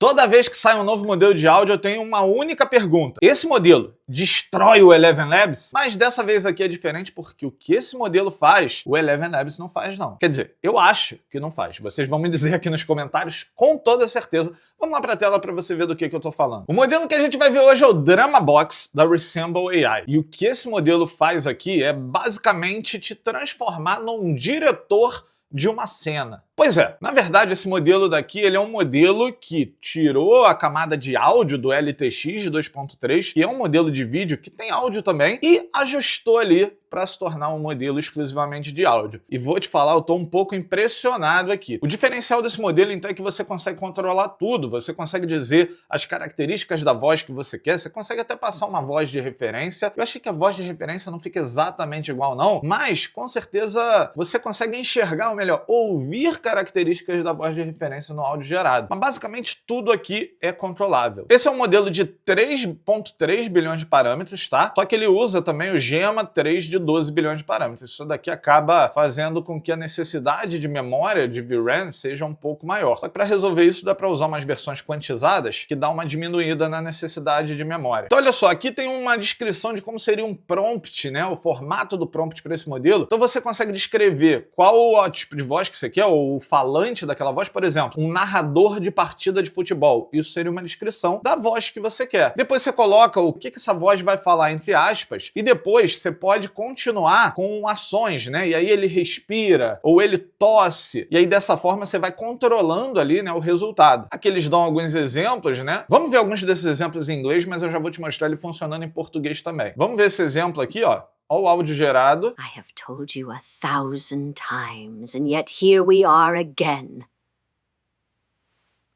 Toda vez que sai um novo modelo de áudio, eu tenho uma única pergunta. Esse modelo destrói o Eleven Labs? Mas dessa vez aqui é diferente porque o que esse modelo faz, o Eleven Labs não faz não. Quer dizer, eu acho que não faz. Vocês vão me dizer aqui nos comentários com toda certeza. Vamos lá para a tela para você ver do que eu tô falando. O modelo que a gente vai ver hoje é o Drama Box da Resemble AI. E o que esse modelo faz aqui é basicamente te transformar num diretor de uma cena. Pois é, na verdade esse modelo daqui ele é um modelo que tirou a camada de áudio do LTX de 2.3, que é um modelo de vídeo que tem áudio também, e ajustou ali para se tornar um modelo exclusivamente de áudio. E vou te falar, eu tô um pouco impressionado aqui. O diferencial desse modelo então é que você consegue controlar tudo, você consegue dizer as características da voz que você quer, você consegue até passar uma voz de referência. Eu achei que a voz de referência não fica exatamente igual não, mas com certeza você consegue enxergar, ou melhor, ouvir características da voz de referência no áudio gerado. Mas basicamente tudo aqui é controlável. Esse é um modelo de 3.3 bilhões de parâmetros, tá? Só que ele usa também o Gemma 3 de 12 bilhões de parâmetros. Isso daqui acaba fazendo com que a necessidade de memória de VRAM seja um pouco maior. Só que para resolver isso dá para usar umas versões quantizadas que dá uma diminuída na necessidade de memória. Então olha só, aqui tem uma descrição de como seria um prompt, né? O formato do prompt para esse modelo. Então você consegue descrever qual o tipo de voz que você quer, ou o falante daquela voz, por exemplo, um narrador de partida de futebol. Isso seria uma descrição da voz que você quer. Depois você coloca o que essa voz vai falar entre aspas, e depois você pode continuar com ações, né? E aí ele respira, ou ele tosse, e aí dessa forma você vai controlando ali, né, o resultado. Aqui eles dão alguns exemplos, né? Vamos ver alguns desses exemplos em inglês, mas eu já vou te mostrar ele funcionando em português também. Vamos ver esse exemplo aqui, ó. Olha o áudio gerado. I have told you 1,000 times, and yet here we are again.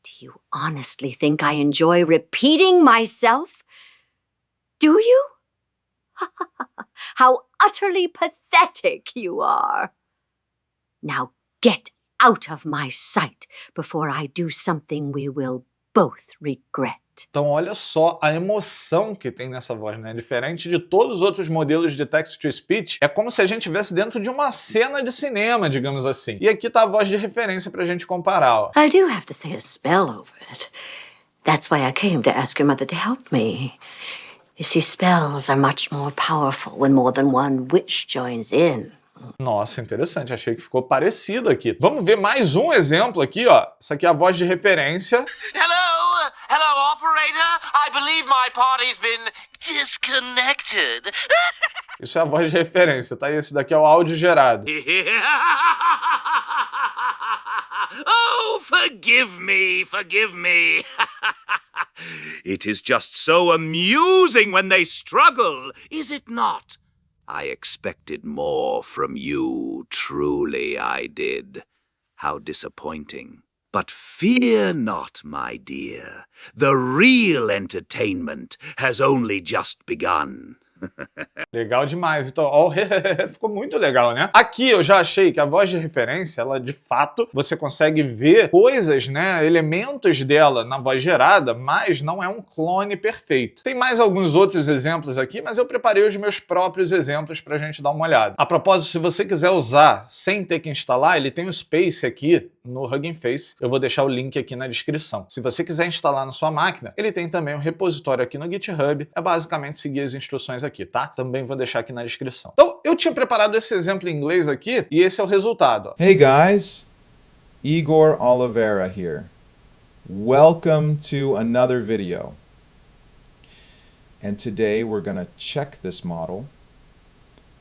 Do you honestly think I enjoy repeating myself? Do you? How utterly pathetic you are. Now get out of my sight before I do something we will both regret. Então olha só a emoção que tem nessa voz, né? Diferente de todos os outros modelos de text-to-speech, é como se a gente estivesse dentro de uma cena de cinema, digamos assim. E aqui tá a voz de referência pra gente comparar, ó. I do have to say a spell over it. That's why I came to ask your mother to help me. You see, spells are much more powerful when more than one witch joins in. Nossa, interessante. Achei que ficou parecido aqui. Vamos ver mais um exemplo aqui, ó. Isso aqui é a voz de referência. Hello, operator. I believe my party's been disconnected. Isso é a voz de referência, tá? E esse daqui é o áudio gerado. Oh, forgive me, forgive me. It is just so amusing when they struggle, is it not? I expected more from you, truly I did. How disappointing. But fear not, my dear. The real entertainment has only just begun. Legal demais. Então, ó, ficou muito legal, né? Aqui eu já achei que a voz de referência, ela de fato, você consegue ver coisas, né, elementos dela na voz gerada, mas não é um clone perfeito. Tem mais alguns outros exemplos aqui, mas eu preparei os meus próprios exemplos pra gente dar uma olhada. A propósito, se você quiser usar sem ter que instalar, ele tem o Space aqui no Hugging Face. Eu vou deixar o link aqui na descrição. Se você quiser instalar na sua máquina, ele tem também um repositório aqui no GitHub. É basicamente seguir as instruções aqui, tá? Também vou deixar aqui na descrição. Então, eu tinha preparado esse exemplo em inglês aqui, e esse é o resultado, ó. Hey guys, Igor Oliveira here. Welcome to another video. And today we're going to check this model.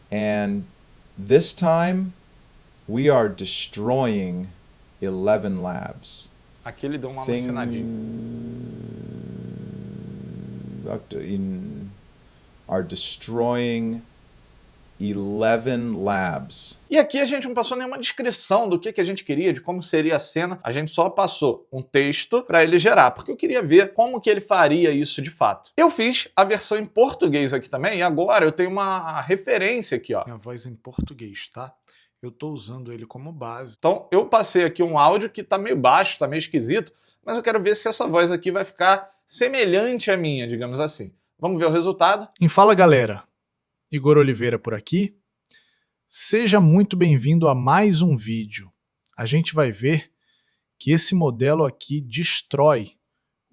And this time we are destroying 11 labs. Aqui ele deu uma alucinadinha. Are destroying 11 labs. E aqui a gente não passou nenhuma descrição do que a gente queria, de como seria a cena. A gente só passou um texto para ele gerar, porque eu queria ver como que ele faria isso de fato. Eu fiz a versão em português aqui também, e agora eu tenho uma referência aqui, ó. Minha voz em português, tá? Eu tô usando ele como base. Então eu passei aqui um áudio que tá meio baixo, tá meio esquisito, mas eu quero ver se essa voz aqui vai ficar semelhante à minha, digamos assim. Vamos ver o resultado? Fala galera, Igor Oliveira por aqui. Seja muito bem-vindo a mais um vídeo. A gente vai ver que esse modelo aqui destrói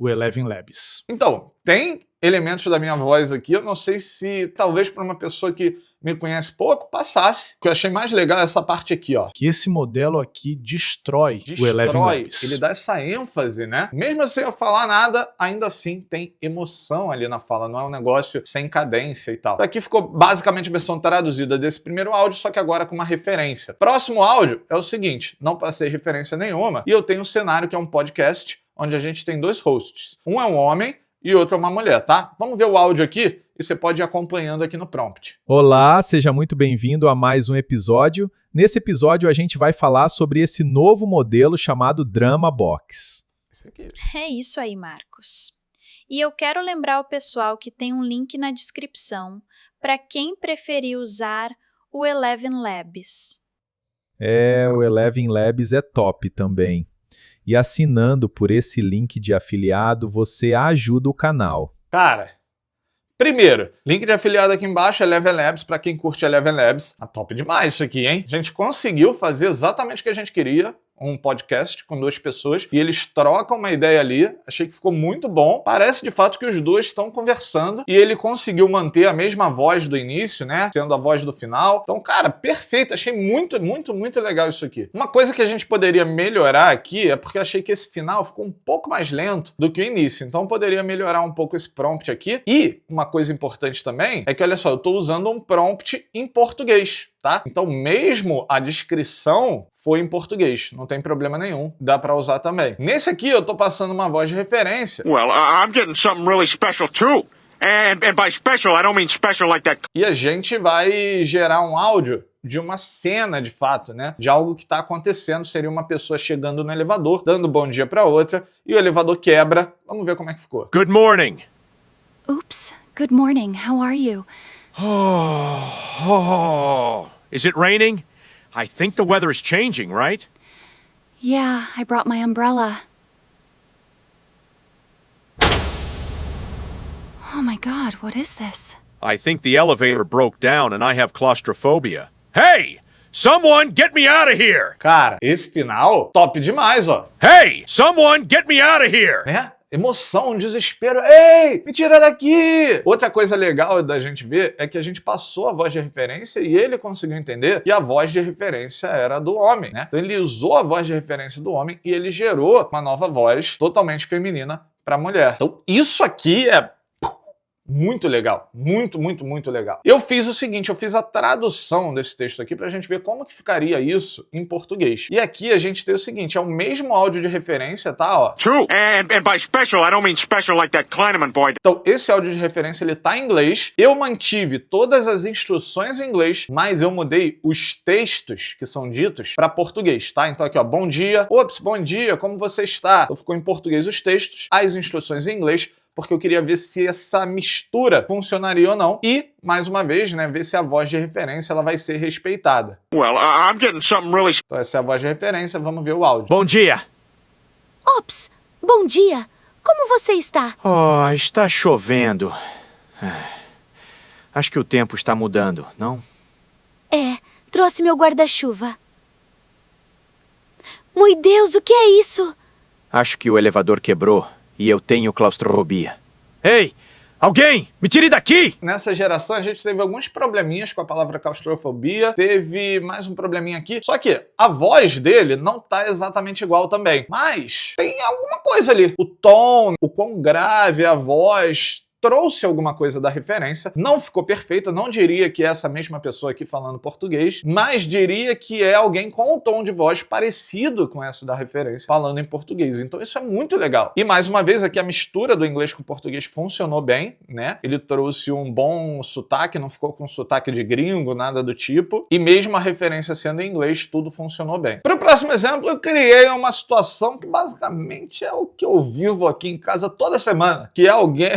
o Eleven Labs? Então, tem elementos da minha voz aqui, eu não sei se talvez para uma pessoa que me conhece pouco passasse. O que eu achei mais legal é essa parte aqui, ó. Que esse modelo aqui destrói o Eleven Labs. Ele dá essa ênfase, né? Mesmo sem eu falar nada, ainda assim tem emoção ali na fala, não é um negócio sem cadência e tal. Aqui ficou basicamente a versão traduzida desse primeiro áudio, só que agora com uma referência. Próximo áudio é o seguinte, não passei referência nenhuma, e eu tenho um cenário que é um podcast, onde a gente tem dois hosts. Um é um homem e outro é uma mulher, tá? Vamos ver o áudio aqui e você pode ir acompanhando aqui no prompt. Olá, seja muito bem-vindo a mais um episódio. Nesse episódio a gente vai falar sobre esse novo modelo chamado Drama Box. Esse aqui. É isso aí, Marcos. E eu quero lembrar o pessoal que tem um link na descrição para quem preferir usar o Eleven Labs. O Eleven Labs é top também. E assinando por esse link de afiliado, você ajuda o canal. Cara, primeiro, link de afiliado aqui embaixo, Eleven Labs, pra quem curte Eleven Labs. Tá top demais isso aqui, hein? A gente conseguiu fazer exatamente o que a gente queria, um podcast com duas pessoas, e eles trocam uma ideia ali, achei que ficou muito bom. Parece de fato que os dois estão conversando, e ele conseguiu manter a mesma voz do início, né, sendo a voz do final. Então, cara, perfeito, achei muito legal isso aqui. Uma coisa que a gente poderia melhorar aqui é porque eu achei que esse final ficou um pouco mais lento do que o início, então poderia melhorar um pouco esse prompt aqui. E uma coisa importante também é que, olha só, eu tô usando um prompt em português, tá? Então, mesmo a descrição foi em português, não tem problema nenhum, dá pra usar também. Nesse aqui eu tô passando uma voz de referência. Well, I'm getting something really special too. And by special, I don't mean special like that. E a gente vai gerar um áudio de uma cena, de fato, né? De algo que tá acontecendo, seria uma pessoa chegando no elevador, dando bom dia pra outra, e o elevador quebra. Vamos ver como é que ficou. Good morning. Oops. Good morning. How are you? Is it raining? I think the weather is changing, right? Yeah, I brought my umbrella. Oh my God, what is this? I think the elevator broke down and I have claustrophobia. Hey! Someone get me out of here! Cara, esse final, top demais, ó. Hey! Someone get me out of here! Né? Emoção, desespero. Ei, me tira daqui! Outra coisa legal da gente ver é que a gente passou a voz de referência e ele conseguiu entender que a voz de referência era do homem, né? Então ele usou a voz de referência do homem e ele gerou uma nova voz totalmente feminina para mulher. Então isso aqui é muito legal, muito legal. Eu fiz o seguinte, eu fiz a tradução desse texto aqui pra gente ver como que ficaria isso em português. E aqui a gente tem o seguinte, é o mesmo áudio de referência, tá, ó. True. And by special, I don't mean special like that Kleineman boy. Então, esse áudio de referência, ele tá em inglês. Eu mantive todas as instruções em inglês, mas eu mudei os textos que são ditos para português, tá? Então aqui, ó, bom dia. Ops, bom dia, como você está? Então ficou em português os textos, as instruções em inglês, porque eu queria ver se essa mistura funcionaria ou não. E, mais uma vez, né, ver se a voz de referência ela vai ser respeitada. Well, I'm getting something really... Então essa é a voz de referência, vamos ver o áudio. Bom dia! Ops, bom dia. Como você está? Oh, está chovendo. Acho que o tempo está mudando, não? É, trouxe meu guarda-chuva. Meu Deus, o que é isso? Acho que o elevador quebrou e eu tenho claustrofobia. Ei! Alguém! Me tire daqui! Nessa geração a gente teve alguns probleminhas com a palavra claustrofobia, teve mais um probleminha aqui, só que a voz dele não tá exatamente igual também, mas tem alguma coisa ali. O tom, o quão grave é a voz, trouxe alguma coisa da referência, não ficou perfeito, não diria que é essa mesma pessoa aqui falando português, mas diria que é alguém com um tom de voz parecido com essa da referência, falando em português. Então isso é muito legal. E mais uma vez aqui a mistura do inglês com o português funcionou bem, né? Ele trouxe um bom sotaque, não ficou com sotaque de gringo, nada do tipo, e mesmo a referência sendo em inglês, tudo funcionou bem. Para o próximo exemplo, eu criei uma situação que basicamente é o que eu vivo aqui em casa toda semana, que é alguém...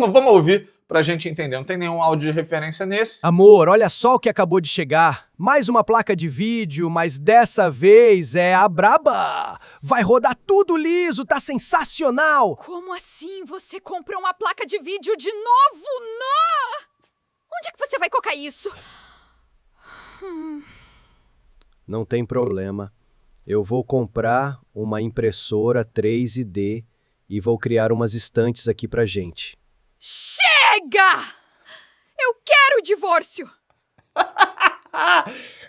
Vamos ouvir pra gente entender. Não tem nenhum áudio de referência nesse. Amor, olha só o que acabou de chegar. Mais uma placa de vídeo, mas dessa vez é a braba. Vai rodar tudo liso, tá sensacional. Como assim? Você comprou uma placa de vídeo de novo? Não! Onde é que você vai colocar isso? Não tem problema. Eu vou comprar uma impressora 3D E vou criar umas estantes aqui pra gente. Chega! Eu quero o divórcio!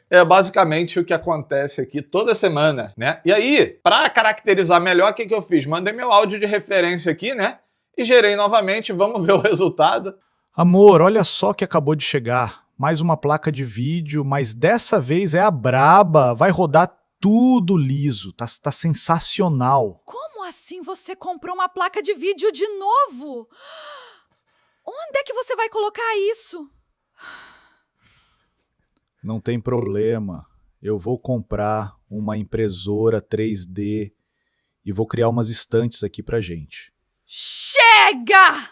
É basicamente o que acontece aqui toda semana, né? E aí, para caracterizar melhor, o que eu fiz? Mandei meu áudio de referência aqui, né? E gerei novamente, vamos ver o resultado. Amor, olha só que acabou de chegar. Mais uma placa de vídeo, mas dessa vez é a braba. Vai rodar tudo liso. Tá sensacional. Como assim você comprou uma placa de vídeo de novo? Onde é que você vai colocar isso? Não tem problema. Eu vou comprar uma impressora 3D e vou criar umas estantes aqui pra gente. Chega!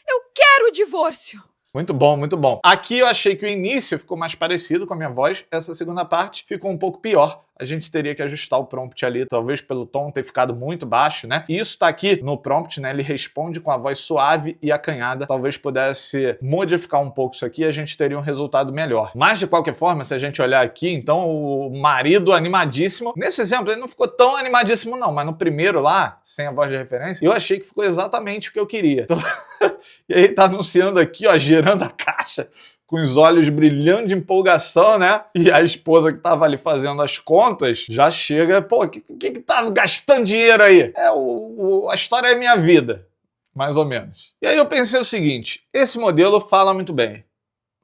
Eu quero o divórcio! Muito bom, muito bom. Aqui eu achei que o início ficou mais parecido com a minha voz, essa segunda parte ficou um pouco pior. A gente teria que ajustar o prompt ali, talvez pelo tom ter ficado muito baixo, né? E isso tá aqui no prompt, né? Ele responde com a voz suave e acanhada. Talvez pudesse modificar um pouco isso aqui e a gente teria um resultado melhor. Mas, de qualquer forma, se a gente olhar aqui, então, o marido animadíssimo. Nesse exemplo, ele não ficou tão animadíssimo não, mas no primeiro lá, sem a voz de referência, eu achei que ficou exatamente o que eu queria. Então... E aí tá anunciando aqui, ó, girando a caixa, com os olhos brilhando de empolgação, né? E a esposa que tava ali fazendo as contas, já chega, pô, que tá gastando dinheiro aí? A história é minha vida, mais ou menos. E aí eu pensei o seguinte, esse modelo fala muito bem,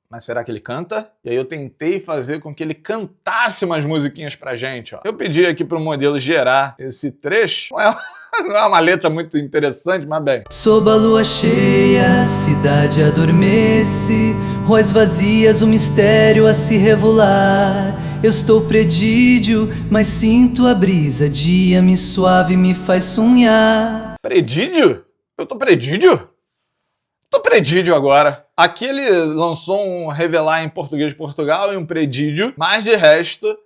mas será que ele canta? E aí eu tentei fazer com que ele cantasse umas musiquinhas pra gente, ó. Eu pedi aqui pro modelo gerar esse trecho, não é uma letra muito interessante, mas bem. Sob a lua cheia, a cidade adormece, ruas vazias, o mistério a se revelar. Eu estou predídio, mas sinto a brisa, dia-me suave me faz sonhar. Predídio? Eu tô predídio? Tô predídio agora. Aqui ele lançou um revelar em português de Portugal e um predídio, mas de resto,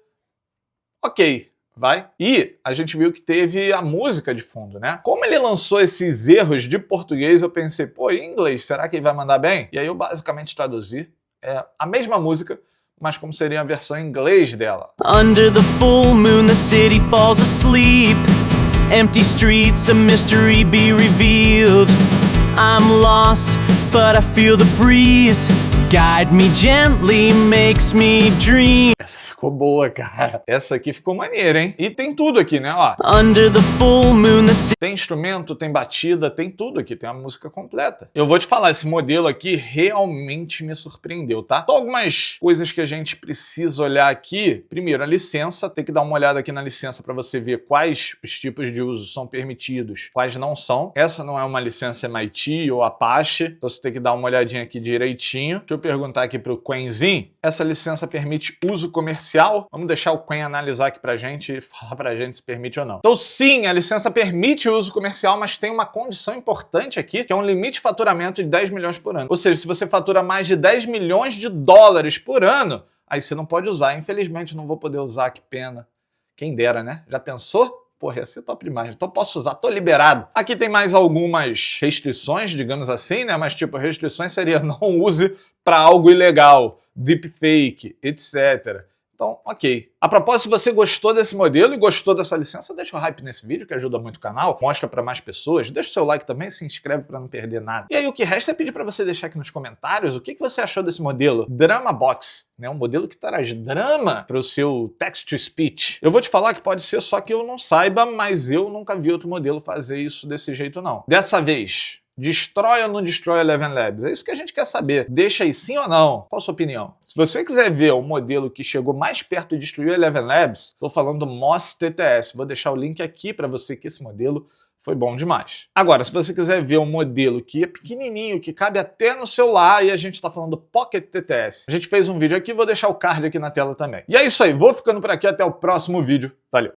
ok. Vai. E a gente viu que teve a música de fundo, né? Como ele lançou esses erros de português, eu pensei, pô, em inglês, será que ele vai mandar bem? E aí eu basicamente traduzi a mesma música, mas como seria a versão em inglês dela. Under the full moon the city falls asleep. Empty streets, a mystery be revealed. I'm lost, but I feel the breeze. Guide me gently, makes me dream. Ficou boa, cara. Essa aqui ficou maneira, hein? E tem tudo aqui, né? Ó. Under the full moon, tem instrumento, tem batida, tem tudo aqui. Tem a música completa. Eu vou te falar, esse modelo aqui realmente me surpreendeu, tá? Só algumas coisas que a gente precisa olhar aqui. Primeiro, a licença. Tem que dar uma olhada aqui na licença para você ver quais os tipos de uso são permitidos, quais não são. Essa não é uma licença MIT ou Apache, então você tem que dar uma olhadinha aqui direitinho. Deixa eu perguntar aqui pro Quenzinho. Essa licença permite uso comercial. Vamos deixar o Quen analisar aqui pra gente e falar pra gente se permite ou não. Então sim, a licença permite o uso comercial, mas tem uma condição importante aqui, que é um limite de faturamento de 10 milhões por ano. Ou seja, se você fatura mais de 10 milhões de dólares por ano, aí você não pode usar. Infelizmente não vou poder usar, que pena. Quem dera, né? Já pensou? Porra, ia ser top demais. Então posso usar, tô liberado. Aqui tem mais algumas restrições, digamos assim, né? Mas tipo, restrições seria não use para algo ilegal, deepfake, etc. Então, ok. A propósito, se você gostou desse modelo e gostou dessa licença, deixa o hype nesse vídeo, que ajuda muito o canal, mostra para mais pessoas, deixa o seu like também, se inscreve para não perder nada. E aí o que resta é pedir para você deixar aqui nos comentários o que você achou desse modelo Drama Box, né? Um modelo que traz drama para o seu text-to-speech. Eu vou te falar que pode ser só que eu não saiba, mas eu nunca vi outro modelo fazer isso desse jeito não. Dessa vez, destrói ou não destrói Eleven Labs? É isso que a gente quer saber. Deixa aí sim ou não. Qual a sua opinião? Se você quiser ver o modelo que chegou mais perto de destruir Eleven Labs, estou falando do Moss TTS. Vou deixar o link aqui para você, que esse modelo foi bom demais. Agora, se você quiser ver um modelo que é pequenininho, que cabe até no celular, e a gente está falando do Pocket TTS. A gente fez um vídeo aqui, vou deixar o card aqui na tela também. E é isso aí, vou ficando por aqui, até o próximo vídeo. Valeu!